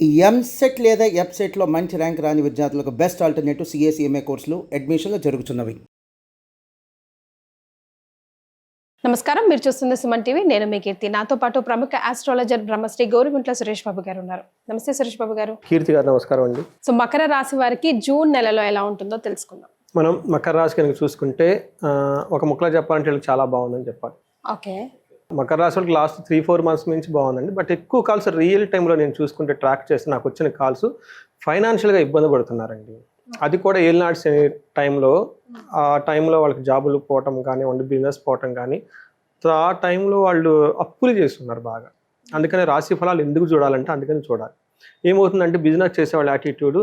ఈ ఎంసెట్ లేదా ఎఫ్సెట్లో మంచి ర్యాంక్ రాని విద్యార్థులకు బెస్ట్ ఆల్టర్నేటివ్ సిఎస్ఈఎంఏ కోర్సులు అడ్మిషన్లు జరుగుతున్నవి. నమస్కారం, మీరు చూస్తుంది సుమన్ టీవీ. నేను మీ కీర్తి. నాతో పాటు ప్రముఖ ఆస్ట్రాలజర్ బ్రహ్మశ్రీ గౌరిగుంట్ల సురేష్ బాబు గారు ఉన్నారు. నమస్తే సురేష్ బాబు గారు. కీర్తి గారు నమస్కారం అండి. సో మకర రాశి వారికి జూన్ నెలలో ఎలా ఉంటుందో తెలుసుకుందాం. మనం మకర రాశి కనుక చూసుకుంటే ఒక ముక్కలో చెప్పాలంటే వీళ్ళకి చాలా బాగుందని చెప్పాలి. ఓకే, మకర రాశి వాళ్ళకి లాస్ట్ 3-4 months నుంచి బాగుందండి. బట్ ఎక్కువ కాల్స్ రియల్ టైంలో నేను చూసుకుంటే ట్రాక్ చేసి నాకు వచ్చిన కాల్స్ ఫైనాన్షియల్గా ఇబ్బంది పడుతున్నారండి. అది కూడా ఏలినాడ్స్ అనే టైంలో, ఆ టైంలో వాళ్ళకి జాబులు పోవటం కానివ్వండి, బిజినెస్ పోవటం కానీ, ఆ టైంలో వాళ్ళు అప్పులు చేస్తున్నారు బాగా. అందుకని రాశి ఫలాలు ఎందుకు చూడాలంటే అందుకని చూడాలి. ఏమవుతుందంటే బిజినెస్ చేసే వాళ్ళ యాటిట్యూడ్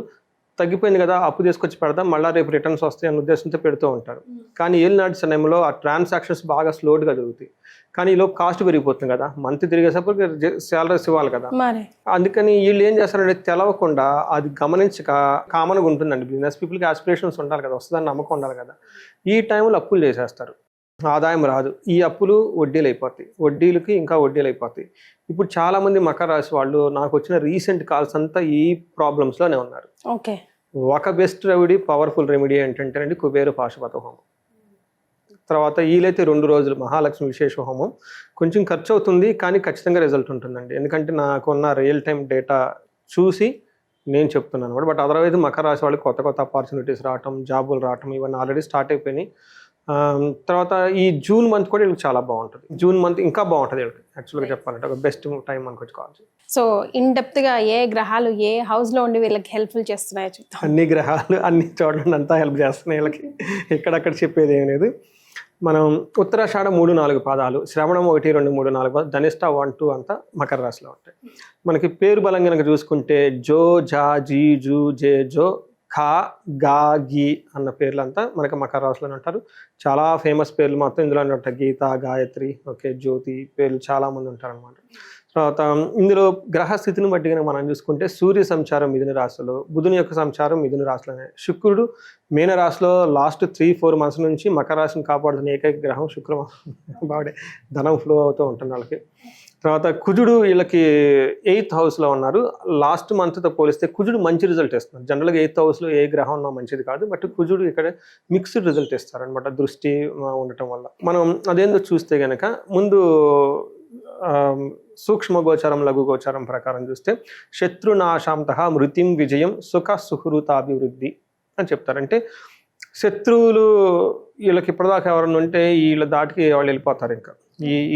తగ్గిపోయింది కదా, అప్పు తీసుకొచ్చి పెడదాం మళ్ళీ రేపు రిటర్న్స్ వస్తాయి అనే ఉద్దేశంతో పెడుతూ ఉంటారు. కానీ ఏలినాటి సమయంలో ఆ ట్రాన్సాక్షన్స్ బాగా స్లోగా జరుగుతాయి. కానీ ఈలో కాస్ట్ పెరిగిపోతుంది కదా, మంత్ తిరిగేసరికి శాలరీస్ ఇవ్వాలి కదా. అందుకని వీళ్ళు ఏం చేస్తారంటే తెలవకుండా అది గమనించక కామన్గా ఉంటుందండి. బిజినెస్ పీపుల్కి ఆస్పిరేషన్స్ ఉండాలి కదా, వస్తుందని నమ్మకం ఉండాలి కదా. ఈ టైంలో అప్పులు చేసేస్తారు, ఆదాయం రాదు. ఈ అప్పులు వడ్డీలు అయిపోతాయి, వడ్డీలకి ఇంకా వడ్డీలు అయిపోతాయి. ఇప్పుడు చాలామంది మకర రాశి వాళ్ళు నాకు వచ్చిన రీసెంట్ కాల్స్ అంతా ఈ ప్రాబ్లమ్స్లోనే ఉన్నారు. ఓకే, ఒక బెస్ట్ రెమెడీ, పవర్ఫుల్ రెమెడీ ఏంటంటే అండి కుబేర పాశుపత హోమం. తర్వాత వీలైతే 2 రోజులు మహాలక్ష్మి విశేష హోమం. కొంచెం ఖర్చు అవుతుంది కానీ ఖచ్చితంగా రిజల్ట్ ఉంటుందండి. ఎందుకంటే నాకున్న రియల్ టైం డేటా చూసి నేను చెప్తున్నాను అనమాట. బట్ అదర్వైజ్ మకర రాశి వాళ్ళకి కొత్త కొత్త ఆపర్చునిటీస్ రావటం, జాబులు రావటం ఇవన్నీ ఆల్రెడీ స్టార్ట్ అయిపోయినాయి. తర్వాత ఈ జూన్ మంత్ కూడా వీళ్ళకి చాలా బాగుంటుంది. జూన్ మంత్ ఇంకా బాగుంటుంది వీళ్ళకి యాక్చువల్గా చెప్పాలంటే ఒక బెస్ట్ టైం అనుకోవచ్చు. సో ఇన్ డెప్త్ గా ఏ గ్రహాలు ఏ హౌస్ లో ఉండి వీళ్ళకి హెల్ప్ఫుల్ చేస్తున్నాయో చూద్దాం. అన్ని గ్రహాలు అన్ని చోట్ల అంతా హెల్ప్ చేస్తున్నాయి వీళ్ళకి, ఎక్కడక్కడ చెప్పేది ఏం లేదు. మనం ఉత్తరాషాఢ 3-4 పాదాలు, శ్రవణం 1, 2, 3, 4 పాదాలు, ధనిష్ట 1-2 అంతా మకర రాశిలో ఉంటాయి. మనకి పేరు బలం కనుక చూసుకుంటే జో, జా, జీ, జూ, జే, జో, ఖా, గా, గీ అన్న పేర్లంతా మనకి మకర రాశిలోనే ఉంటారు. చాలా ఫేమస్ పేర్లు మొత్తం ఇందులోనే ఉంటాయి. గీత, గాయత్రి, ఓకే, జ్యోతి పేర్లు చాలామంది ఉంటారు అనమాట. తర్వాత ఇందులో గ్రహస్థితిని బట్టి కనుక మనం చూసుకుంటే సూర్య సంచారం మిథున రాశిలో, బుధుని యొక్క సంచారం మిథున రాశిలోనే, శుక్రుడు మీన రాశిలో లాస్ట్ 3-4 months నుంచి మకర రాశిని కాపాడుతున్న ఏకైక గ్రహం శుక్రవారం. బాగుండే ధనం ఫ్లో అవుతూ ఉంటుంది వాళ్ళకి. తర్వాత కుజుడు వీళ్ళకి 8th హౌస్లో ఉన్నారు. లాస్ట్ మంత్తో పోలిస్తే కుజుడు మంచి రిజల్ట్ ఇస్తున్నారు. జనరల్గా 8th హౌస్లో ఏ గ్రహం ఉన్నా మంచిది కాదు, బట్ కుజుడు ఇక్కడ మిక్స్డ్ రిజల్ట్ ఇస్తారనమాట దృష్టి ఉండటం వల్ల. మనం అదేందో చూస్తే కనుక ముందు సూక్ష్మ గోచారం, లఘు గోచారం ప్రకారం చూస్తే శత్రునాశాంత మృతిం విజయం సుఖ సుహృతాభివృద్ధి అని చెప్తారంటే శత్రువులు వీళ్ళకి ఇప్పటిదాకా ఎవరన్నా ఉంటే వీళ్ళ దాటికి వాళ్ళు వెళ్ళిపోతారు. ఇంకా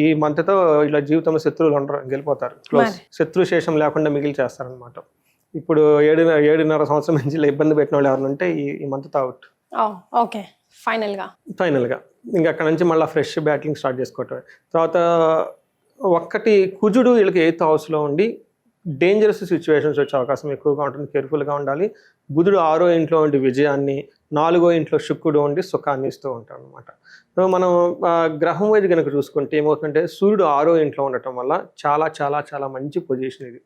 ఈ మంత్తో ఇలా జీవితంలో శత్రువులు ఉండరు, వెళ్ళిపోతారు. శత్రు శేషం లేకుండా మిగిలి చేస్తారనమాట. ఇప్పుడు 7.5 సంవత్సరం నుంచి ఇలా ఇబ్బంది పెట్టిన వాళ్ళు ఎవరైనా ఉంటే ఈ మంత్తో అవుట్. ఓకే, ఫైనల్గా ఇంకా అక్కడ నుంచి మళ్ళీ ఫ్రెష్ బ్యాటింగ్ స్టార్ట్ చేసుకోవటం. తర్వాత ఒక్కటి కుజుడు వీళ్ళకి 8th హౌస్లో ఉండి డేంజరస్ సిచ్యువేషన్స్ వచ్చే అవకాశం ఎక్కువగా ఉంటుంది, కేర్ఫుల్గా ఉండాలి. బుధుడు 6వ ఇంట్లో ఉండి విజయాన్ని, 4వ ఇంట్లో శుక్రుడు ఉండి సుఖాన్ని ఇస్తూ ఉంటాడు అనమాట. సో మనం గ్రహం వైపు కనుక చూసుకుంటే ఏమవుతుందంటే సూర్యుడు 6వ ఇంట్లో ఉండటం వల్ల చాలా చాలా చాలా మంచి పొజిషన్ ఇది.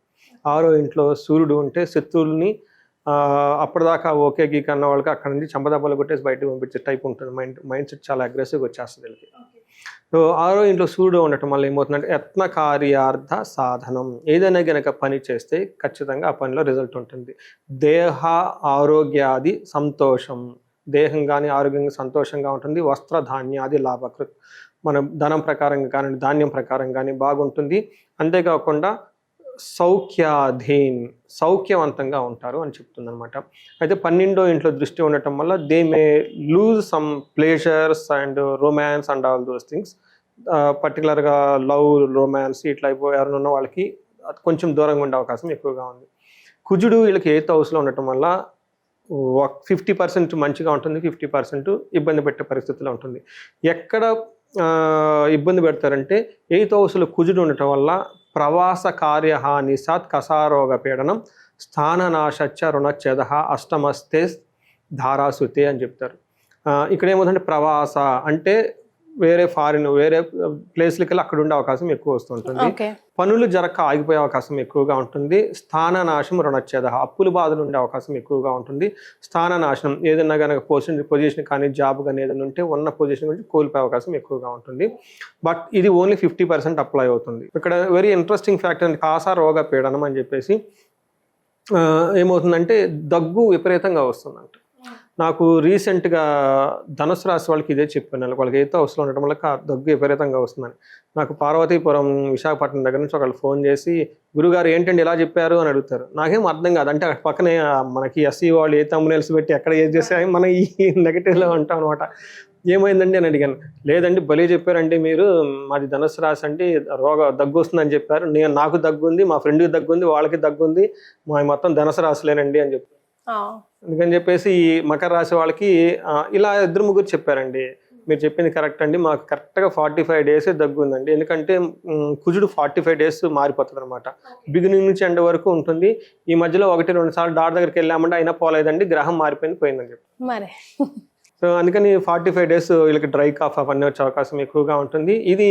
6వ ఇంట్లో సూర్యుడు ఉంటే శత్రువుల్ని అప్పటిదాకా ఓకే గీక్ అన్న వాళ్ళకి అక్కడ నుంచి చంపదబ్బలు కొట్టేసి బయటకు పంపించే టైప్ ఉంటుంది. మైండ్ సెట్ చాలా అగ్రెసివ్గా వచ్చేస్తుంది వీళ్ళకి. సో 6వ ఇంట్లో సూర్యుడు ఉండటం వల్ల ఏమవుతుందంటే యత్న కార్యార్థ సాధనం, ఏదైనా కనుక పని చేస్తే ఖచ్చితంగా ఆ పనిలో రిజల్ట్ ఉంటుంది. దేహ ఆరోగ్యాది సంతోషం, దేహం కానీ ఆరోగ్యంగా సంతోషంగా ఉంటుంది. వస్త్రధాన్యాది లాభకృత్, మన ధనం ప్రకారంగా కానీ ధాన్యం ప్రకారం కానీ బాగుంటుంది. అంతేకాకుండా సౌఖ్యాధీన్, సౌఖ్యవంతంగా ఉంటారు అని చెప్తుంది అనమాట. అయితే 12వ ఇంట్లో దృష్టి ఉండటం వల్ల they may lose some pleasures and romance and all those things. పర్టికులర్గా లవ్, రొమాన్స్ ఇట్లా ఎవరైనా ఉన్న వాళ్ళకి కొంచెం దూరంగా ఉండే అవకాశం ఎక్కువగా ఉంది. కుజుడు వీళ్ళకి 8th హౌస్లో ఉండటం వల్ల 50% మంచిగా ఉంటుంది, 50% ఇబ్బంది పెట్టే పరిస్థితిలో ఉంటుంది. ఎక్కడ ఇబ్బంది పెడతారంటే 8th హౌస్లో కుజుడు ఉండటం వల్ల ప్రవాస కార్యహాని సత్ కసారోగ పీడనం స్థాననాశచ్చ రుణచ్ఛేద అష్టమస్తే ధారాసుతే అని చెప్తారు. ఇక్కడ ఏమవుతుందంటే ప్రవాస అంటే వేరే ఫారిన్, వేరే ప్లేస్లకి వెళ్ళి అక్కడ ఉండే అవకాశం ఎక్కువ వస్తుంటుంది. పనులు జరగక ఆగిపోయే అవకాశం ఎక్కువగా ఉంటుంది. స్థాననాశం రుణచ్ఛేద, అప్పుల బాధలు ఉండే అవకాశం ఎక్కువగా ఉంటుంది. స్థాననాశనం ఏదైనా కనుక పొజిషన్ కానీ జాబ్ కానీ ఏదైనా ఉంటే ఉన్న పొజిషన్ గురించి కోల్పోయే అవకాశం ఎక్కువగా ఉంటుంది. బట్ ఇది ఓన్లీ 50% అప్లై అవుతుంది. ఇక్కడ వెరీ ఇంట్రెస్టింగ్ ఫ్యాక్టర్ కాస రోగ పీడనం అని చెప్పేసి ఏమవుతుందంటే దగ్గు విపరీతంగా వస్తుందంట. నాకు రీసెంట్గా ధనుసు రాశి వాళ్ళకి ఇదే చెప్పాను, వాళ్ళకి ఏదో అవసరం ఉండటం వల్ల దగ్గు విపరీతంగా వస్తుందని. నాకు పార్వతీపురం విశాఖపట్నం దగ్గర నుంచి ఒకళ్ళు ఫోన్ చేసి, గురుగారు ఏంటండి ఇలా చెప్పారు అని అడుగుతారు. నాకేం అర్థం కాదు. అంటే అక్కడ పక్కనే మనకి ఎస్సీ వాళ్ళు ఏ తమ్మునేల్స్ పెట్టి ఎక్కడ ఏది చేస్తే మనం ఈ నెగటివ్లో ఉంటాం అనమాట. ఏమైందండి అని అడిగాను. లేదండి భలే చెప్పారండి మీరు, మాది ధనుసు రాశి అండి, దగ్గు వస్తుందని చెప్పారు. నాకు దగ్గు ఉంది, మా ఫ్రెండ్కి దగ్గు ఉంది, వాళ్ళకి దగ్గు ఉంది, మా మొత్తం ధనుసు రాశిలేనండి అని చెప్పారు. అందుకని చెప్పేసి ఈ మకర రాశి వాళ్ళకి ఇలా 2-3 చెప్పారండి. మీరు చెప్పింది కరెక్ట్ అండి, మాకు కరెక్ట్గా 45 days దగ్గు ఉందండి. ఎందుకంటే కుజుడు 45 days మారిపోతుంది అనమాట. బిగినింగ్ నుంచి ఎండ్ వరకు ఉంటుంది. ఈ మధ్యలో 1-2 సార్లు డాక్టర్ దగ్గరికి వెళ్ళామంటే అయినా పోలేదండి, గ్రహం పోయిందని చెప్పి. సో అందుకని 45 days వీళ్ళకి డ్రై కాఫ్ అవన్నీ వచ్చే అవకాశం ఎక్కువగా ఉంటుంది. ఇది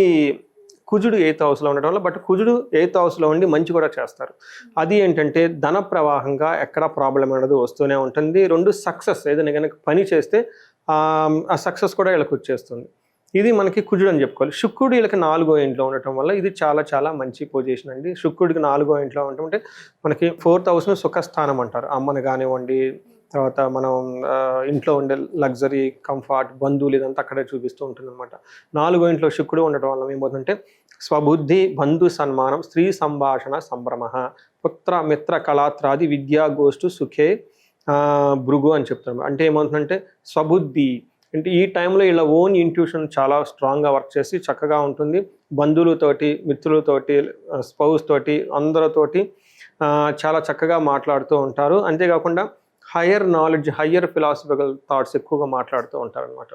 కుజుడు 8th house లో ఉండడం వల్ల. బట్ కుజుడు 8th house లో ఉండి మంచి కూడా చేస్తారు. అది ఏంటంటే ధన ప్రవాహంగా ఎక్కడ ప్రాబ్లం అనేది వస్తూనే ఉంటుంది. 2 సక్సెస్, ఏదైనా కనుక పని చేస్తే ఆ సక్సెస్ కూడా వీళ్ళకి వచ్చేస్తుంది. ఇది మనకి కుజుడు అని చెప్పుకోవాలి. శుక్రుడు వీళ్ళకి 4వ ఇంట్లో ఉండటం వల్ల ఇది చాలా చాలా మంచి పొజిషన్ అండి. శుక్రుడికి 4వ ఇంట్లో ఉండటం అంటే మనకి 4th house సుఖస్థానం అంటారు. అమ్మని కానివ్వండి, తర్వాత మనం ఇంట్లో ఉండే లగ్జరీ, కంఫర్ట్, బంధువులు ఇదంతా అక్కడే చూపిస్తూ ఉంటుంది అనమాట. 4వ ఇంట్లో శుక్రుడు ఉండటం వల్ల ఏమవుతుందంటే స్వబుద్ధి, బంధు సన్మానం, స్త్రీ సంభాషణ సంభ్రమ, పుత్ర మిత్ర కళాత్రాది విద్యా గోష్ఠు సుఖే భృగు అని చెప్తారు. అంటే ఏమవుతుందంటే స్వబుద్ధి అంటే ఈ టైంలో ఇలా ఓన్ ఇంట్యూషన్ చాలా స్ట్రాంగ్గా వర్క్ చేసి చక్కగా ఉంటుంది. బంధువులతోటి, మిత్రులతోటి, స్పౌస్ తోటి, అందరితోటి చాలా చక్కగా మాట్లాడుతూ ఉంటారు. అంతేకాకుండా higher knowledge, higher philosophical thoughts ఎక్కువగా మాట్లాడుతూ ఉంటారు అనమాట.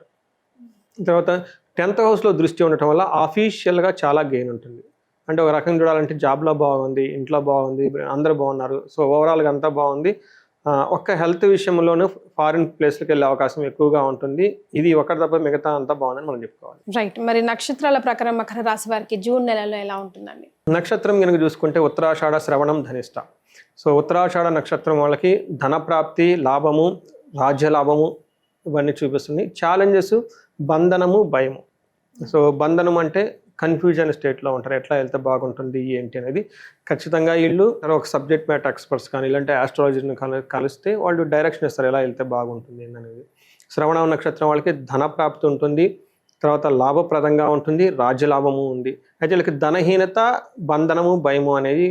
తర్వాత 10th house లో దృష్టి ఉండటం వల్ల ఆఫీషియల్గా చాలా గెయిన్ ఉంటుంది. అంటే ఒక రకంగా చూడాలంటే జాబ్లో బాగుంది, ఇంట్లో బాగుంది, అందరూ బాగున్నారు, సో ఓవరాల్గా అంతా బాగుంది. ఒక్క హెల్త్ విషయంలోనూ ఫారిన్ ప్లేస్లకు వెళ్ళే అవకాశం ఎక్కువగా ఉంటుంది. ఇది ఒకటి తప్ప మిగతా అంతా బాగుందని మనం చెప్పుకోవాలి. రైట్. మరి నక్షత్రాల ప్రకారం మకర రాశి వారికి జూన్ నెలలో ఎలా ఉంటుందండి? నక్షత్రం కనుక చూసుకుంటే ఉత్తరాషాఢ, శ్రవణం, ధనిష్ట. సో ఉత్తరాషాఢ నక్షత్రం వాళ్ళకి ధనప్రాప్తి, లాభము, రాజ్యలాభము ఇవన్నీ చూపిస్తుంది. ఛాలెంజెస్, బంధనము, భయము. సో బంధనం అంటే కన్ఫ్యూజన్ స్టేట్లో ఉంటారు, ఎట్లా వెళ్తే బాగుంటుంది ఏంటి అనేది. ఖచ్చితంగా వీళ్ళు ఒక సబ్జెక్ట్ మ్యాటర్ ఎక్స్పర్ట్స్ కానీ ఇలాంటి ఆస్ట్రాలజీని కలిస్తే వాళ్ళు డైరెక్షన్ ఇస్తారు ఎలా వెళ్తే బాగుంటుంది అనేది. శ్రవణ నక్షత్రం వాళ్ళకి ధనప్రాప్తి ఉంటుంది, తర్వాత లాభప్రదంగా ఉంటుంది, రాజ్యలాభము ఉంది. అయితే వీళ్ళకి ధనహీనత, బంధనము, భయము అనేది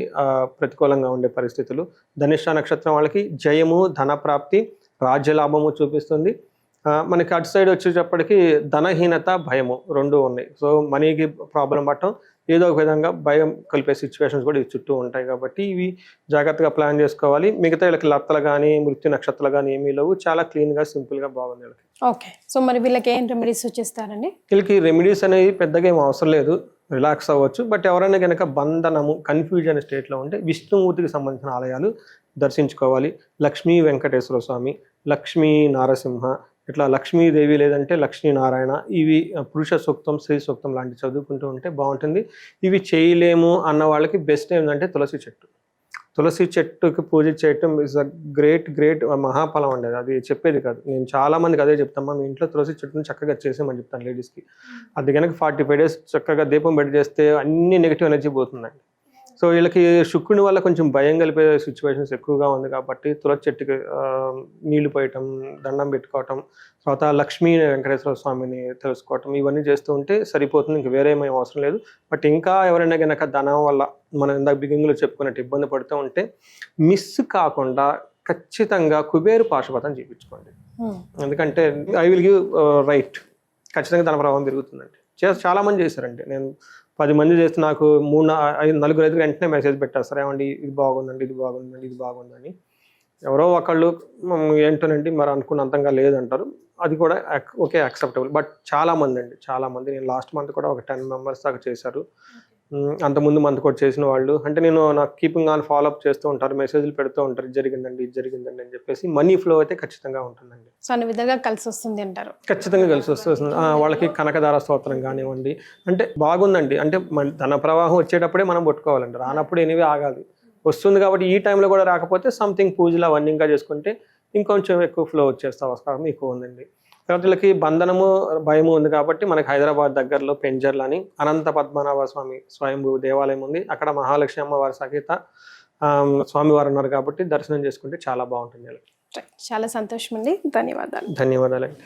ప్రతికూలంగా ఉండే పరిస్థితులు. ధనిష్ట నక్షత్రం వాళ్ళకి జయము, ధనప్రాప్తి, రాజ్యలాభము చూపిస్తుంది. మనకి అటు సైడ్ వచ్చేటప్పటికి ధనహీనత, భయము 2 ఉన్నాయి. సో మనీకి ప్రాబ్లం పట్టడం, ఏదో ఒక విధంగా భయం కలిపే సిచ్యువేషన్స్ కూడా ఈ చుట్టూ ఉంటాయి. కాబట్టి ఇవి జాగ్రత్తగా ప్లాన్ చేసుకోవాలి. మిగతా వీళ్ళకి లత్తలు కానీ, మృత్యు నక్షత్రాలు కానీ ఏమీ లేవు. చాలా క్లీన్గా, సింపుల్గా బాగుంది వీళ్ళకి. ఓకే. సో మరి వీళ్ళకి ఏం రెమెడీస్ సూచిస్తారండి? వీళ్ళకి రెమెడీస్ అనేవి పెద్దగా ఏం అవసరం లేదు, రిలాక్స్ అవ్వచ్చు. బట్ ఎవరైనా కనుక బంధనము, కన్ఫ్యూజన్ స్టేట్లో ఉంటే విష్ణుమూర్తికి సంబంధించిన ఆలయాలు దర్శించుకోవాలి. లక్ష్మీ వెంకటేశ్వర స్వామి, లక్ష్మీ నారసింహ, ఇట్లా లక్ష్మీదేవి లేదంటే లక్ష్మీనారాయణ, ఇవి పురుష సూక్తం, స్త్రీ సూక్తం లాంటివి చదువుకుంటూ ఉంటే బాగుంటుంది. ఇవి చేయలేము అన్న వాళ్ళకి బెస్ట్ ఏంటంటే తులసి చెట్టు. తులసి చెట్టుకి పూజ చేయటం ఇస్ అ గ్రేట్ మహాఫలం ఉండేది. అది చెప్పేది కాదు, నేను చాలా మందికి అదే చెప్తామా, మీ ఇంట్లో తులసి చెట్టుని చక్కగా చేసేమని చెప్తాను లేడీస్కి. అది కనుక 45 days చక్కగా దీపం పెట్టి చేస్తే అన్ని నెగిటివ్ ఎనర్జీ పోతుందండి. సో వీళ్ళకి శుక్రుని వల్ల కొంచెం భయం కలిపే సిచ్యువేషన్స్ ఎక్కువగా ఉంది కాబట్టి తులసి చెట్టుకి నీళ్లు పోయటం, దండం పెట్టుకోవటం, తర్వాత లక్ష్మీ వెంకటేశ్వర స్వామిని తెలుసుకోవటం, ఇవన్నీ చేస్తూ ఉంటే సరిపోతుంది. ఇంక వేరే ఏమీ అవసరం లేదు. బట్ ఇంకా ఎవరైనా కనుక ధనం వల్ల మనం ఇందాక బిగినింగ్లో చెప్పుకున్నట్టు ఇబ్బంది పడుతూ ఉంటే మిస్ కాకుండా ఖచ్చితంగా కుబేరు పాశుపతం చేయించుకోండి. ఎందుకంటే ఐ విల్ గివ్ రైట్, ఖచ్చితంగా ధన ప్రభావం పెరుగుతుందండి. చాలా మంది చేశారండి. నేను 10 మంది చేస్తే నాకు 3-4 వెంటనే మెసేజ్ పెట్టేస్తారు, ఏమండి ఇది బాగుందండి, ఇది బాగుందండి, ఇది బాగుందని. ఎవరో ఒకళ్ళు ఏంటోనండి మరి అనుకున్నంతగా లేదంటారు, అది కూడా ఓకే, యాక్సెప్టబుల్. బట్ చాలామంది నేను లాస్ట్ మంత్ కూడా ఒక 10 members దాకా చేశారు. అంతకుముందు మంత్ కూడా చేసిన వాళ్ళు, అంటే నేను నాకు కీపింగ్ ఆన్ ఫాలోఅప్ చేస్తూ ఉంటారు, మెసేజ్లు పెడుతూ ఉంటారు, ఇది జరిగిందండి అని చెప్పేసి. మనీ ఫ్లో అయితే ఖచ్చితంగా ఉంటుందండి. సో అన్ని విధాలుగా కలిసి వస్తుంది అంటారు? ఖచ్చితంగా కలిసి వస్తుంది. వాళ్ళకి కనకదార స్తోత్రం కానివ్వండి, అంటే బాగుందండి. అంటే ధన ప్రవాహం వచ్చేటప్పుడే మనం పట్టుకోవాలండి, రానప్పుడు ఎనివే ఆగాలి. వస్తుంది కాబట్టి ఈ టైంలో కూడా రాకపోతే సంథింగ్ పూజలు అవన్నీ ఇంకా చేసుకుంటే ఇంకొంచెం ఎక్కువ ఫ్లో వచ్చేస్తే అవకాశం ఎక్కువ ఉందండి. తర్వాత వీళ్ళకి బంధనము, భయము ఉంది కాబట్టి మనకి హైదరాబాద్ దగ్గరలో పెంజర్లు అని అనంత పద్మనాభ స్వామి స్వయంభూ దేవాలయం ఉంది. అక్కడ మహాలక్ష్మి అమ్మవారి సహిత స్వామివారు ఉన్నారు కాబట్టి దర్శనం చేసుకుంటే చాలా బాగుంటుంది వీళ్ళకి. చాలా సంతోషం అండి, ధన్యవాదాలు. ధన్యవాదాలండి.